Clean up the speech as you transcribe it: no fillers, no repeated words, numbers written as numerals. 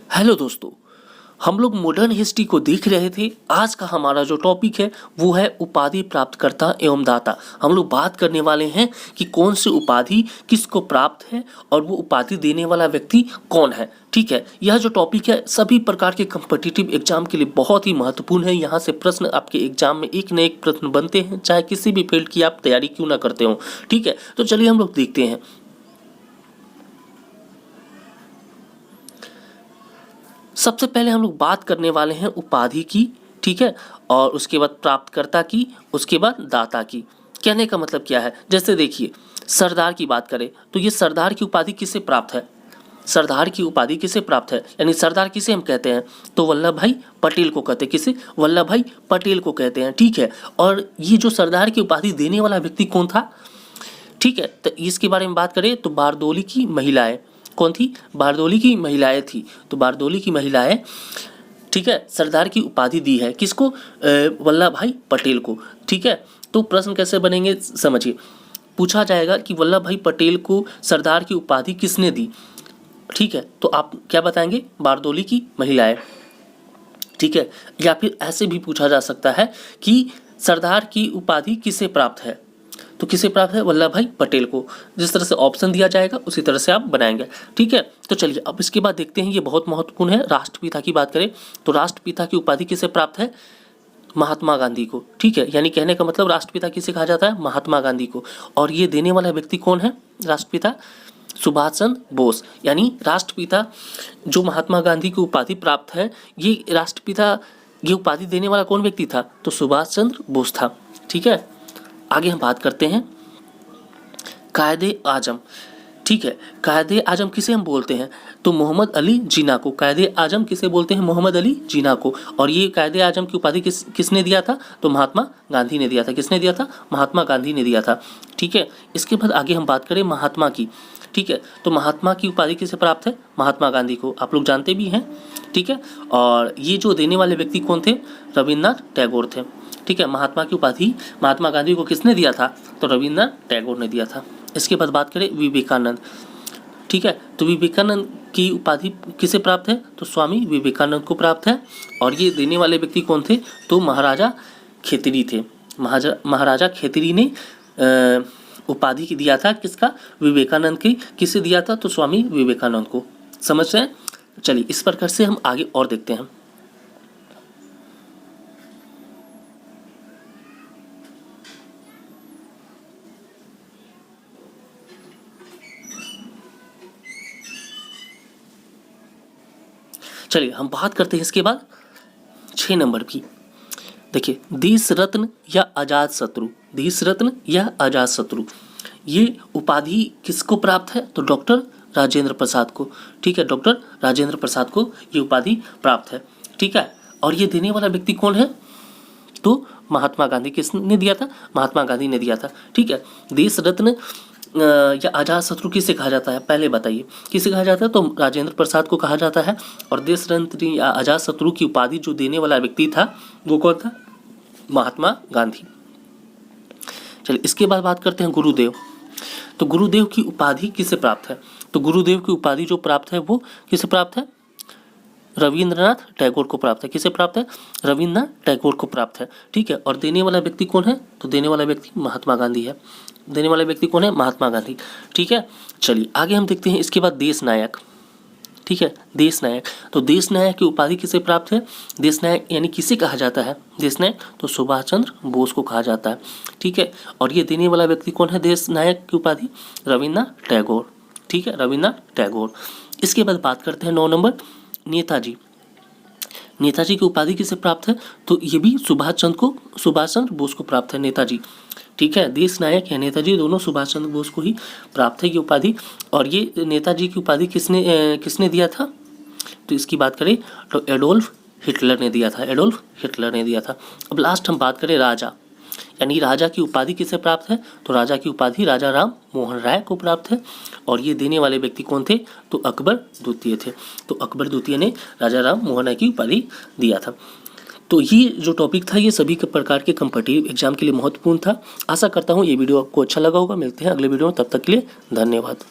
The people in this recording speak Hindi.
हेलो दोस्तों, हम लोग मॉडर्न हिस्ट्री को देख रहे थे। आज का हमारा जो टॉपिक है वो है उपाधि प्राप्तकर्ता एवं दाता। हम लोग बात करने वाले हैं कि कौन सी उपाधि किसको प्राप्त है और वो उपाधि देने वाला व्यक्ति कौन है। ठीक है, यह जो टॉपिक है सभी प्रकार के कम्पिटिटिव एग्जाम के लिए बहुत ही महत्वपूर्ण है। यहाँ से प्रश्न आपके एग्जाम में एक न एक प्रश्न बनते हैं, चाहे किसी भी फील्ड की आप तैयारी क्यों ना करते हो। ठीक है, तो चलिए हम लोग देखते हैं। सबसे पहले हम लोग बात करने वाले हैं उपाधि की। ठीक है, और उसके बाद प्राप्तकर्ता की, उसके बाद दाता की। कहने का मतलब क्या है, जैसे देखिए सरदार की बात करें तो ये सरदार की उपाधि किसे प्राप्त है, सरदार की उपाधि किसे प्राप्त है, यानी सरदार किसे हम कहते हैं तो वल्लभ भाई पटेल को कहते हैं। किसे? वल्लभ भाई पटेल को कहते हैं। ठीक है, और ये जो सरदार की उपाधि देने वाला व्यक्ति कौन था? ठीक है, तो इसके बारे में बात करें तो बारदोली की महिलाएं। कौन थी? बारदोली की महिलाएं थी। तो बारदोली की महिलाएं, ठीक है, सरदार की उपाधि दी है किसको? वल्लभ भाई पटेल को। ठीक है, तो प्रश्न कैसे बनेंगे समझिए। पूछा जाएगा कि वल्लभ भाई पटेल को सरदार की उपाधि किसने दी। ठीक है, तो आप क्या बताएंगे? बारदोली की महिलाएं। ठीक है, या फिर ऐसे भी पूछा जा सकता है कि सरदार की उपाधि किसे प्राप्त है, तो किसे प्राप्त है? वल्लभ भाई पटेल को। जिस तरह से ऑप्शन दिया जाएगा उसी तरह से आप बनाएंगे। ठीक है, तो चलिए अब इसके बाद देखते हैं, ये बहुत महत्वपूर्ण है। राष्ट्रपिता की बात करें तो राष्ट्रपिता की उपाधि किसे प्राप्त है? महात्मा गांधी को। ठीक है, यानी कहने का मतलब राष्ट्रपिता किसे कहा जाता है? महात्मा गांधी को। और ये देने वाला व्यक्ति कौन है? राष्ट्रपिता सुभाष चंद्र बोस। यानी राष्ट्रपिता जो महात्मा गांधी की उपाधि प्राप्त है, ये राष्ट्रपिता ये उपाधि देने वाला कौन व्यक्ति था? तो सुभाष चंद्र बोस था। ठीक है, आगे हम बात करते हैं कायदे आजम। ठीक है, कायदे आजम किसे हम बोलते हैं? तो मोहम्मद अली जिन्ना को। कायदे आजम किसे बोलते हैं? मोहम्मद अली जिन्ना को। और ये कायदे आजम की उपाधि किसने दिया था? तो महात्मा गांधी ने दिया था। किसने दिया था? महात्मा गांधी ने दिया था। ठीक है, इसके बाद आगे हम बात करें महात्मा की। ठीक है, तो महात्मा की उपाधि किसे प्राप्त है? महात्मा गांधी को। आप लोग जानते भी हैं। ठीक है, और ये जो देने वाले व्यक्ति कौन थे? रविन्द्रनाथ टैगोर थे। ठीक है, महात्मा की उपाधि महात्मा गांधी को किसने दिया था? तो रविन्द्रनाथ टैगोर ने दिया था। इसके बाद बात करें विवेकानंद। ठीक है, तो विवेकानंद की उपाधि किसे प्राप्त है? तो स्वामी विवेकानंद को प्राप्त है। और ये देने वाले व्यक्ति कौन थे? तो महाराजा खेतरी थे। महाराजा खेतरी ने उपाधि की दिया था किसका? विवेकानंद की। किसे दिया था? तो स्वामी विवेकानंद को। समझ रहे हैं? चलिए इस प्रकार से हम आगे और देखते हैं। चलिए हम बात करते हैं इसके बाद 6 नंबर की। देखिए देश रत्न या आजाद शत्रु। देश रत्न या आजाद शत्रु, ये उपाधि किसको प्राप्त है? तो डॉक्टर राजेंद्र प्रसाद को। ठीक है, डॉक्टर राजेंद्र प्रसाद को ये उपाधि प्राप्त है। ठीक है, और ये देने वाला व्यक्ति कौन है? तो महात्मा गांधी। किसने दिया था? महात्मा गांधी ने दिया था। ठीक है, देश रत्न या आजाद शत्रु किसे कहा जाता है? पहले बताइए किसे कहा जाता है? तो राजेंद्र प्रसाद को कहा जाता है। और देश रत्न या आजाद शत्रु की उपाधि जो देने वाला व्यक्ति था वो कौन था? महात्मा गांधी। चलिए इसके बाद बात करते हैं गुरुदेव। तो गुरुदेव की उपाधि किसे प्राप्त है? तो गुरुदेव की उपाधि जो प्राप्त है वो किसे प्राप्त है? रविंद्रनाथ टैगोर को प्राप्त है। किसे प्राप्त है? रविन्द्रनाथ टैगोर को प्राप्त है। ठीक है, और देने वाला व्यक्ति कौन है? तो देने वाला व्यक्ति महात्मा गांधी है। देने वाला व्यक्ति कौन है? महात्मा गांधी। ठीक है, चलिए आगे हम देखते हैं इसके बाद देश नायक। ठीक है, देश नायक। तो देश नायक की उपाधि किसे प्राप्त है? देश नायक यानी किसे कहा जाता है देश नायक? तो सुभाष चंद्र बोस को कहा जाता है। ठीक है, और ये देने वाला व्यक्ति कौन है देश नायक की उपाधि? रविन्द्रनाथ टैगोर। ठीक है, रविन्द्रनाथ टैगोर। इसके बाद बात करते हैं 9 नंबर नेताजी। नेताजी की उपाधि किसे प्राप्त है? तो ये भी सुभाष चंद्र बोस को प्राप्त है नेताजी। ठीक है, देश नायक या नेताजी दोनों सुभाष चंद्र बोस को ही प्राप्त है ये उपाधि। और ये नेताजी की उपाधि किसने दिया था? तो इसकी बात करें तो एडोल्फ हिटलर ने दिया था। एडोल्फ हिटलर ने दिया था। अब लास्ट हम बात करें राजा, यानी राजा की उपाधि किसे प्राप्त है? तो राजा की उपाधि राजा राम मोहन राय को प्राप्त है। और ये देने वाले व्यक्ति कौन थे? तो अकबर द्वितीय थे। तो अकबर द्वितीय ने राजा राम मोहन राय की उपाधि दिया था। तो ये जो टॉपिक था ये सभी के प्रकार के कम्पिटिटिव एग्जाम के लिए महत्वपूर्ण था। आशा करता हूँ ये वीडियो आपको अच्छा लगा होगा। मिलते हैं अगले वीडियो में, तब तक के लिए धन्यवाद।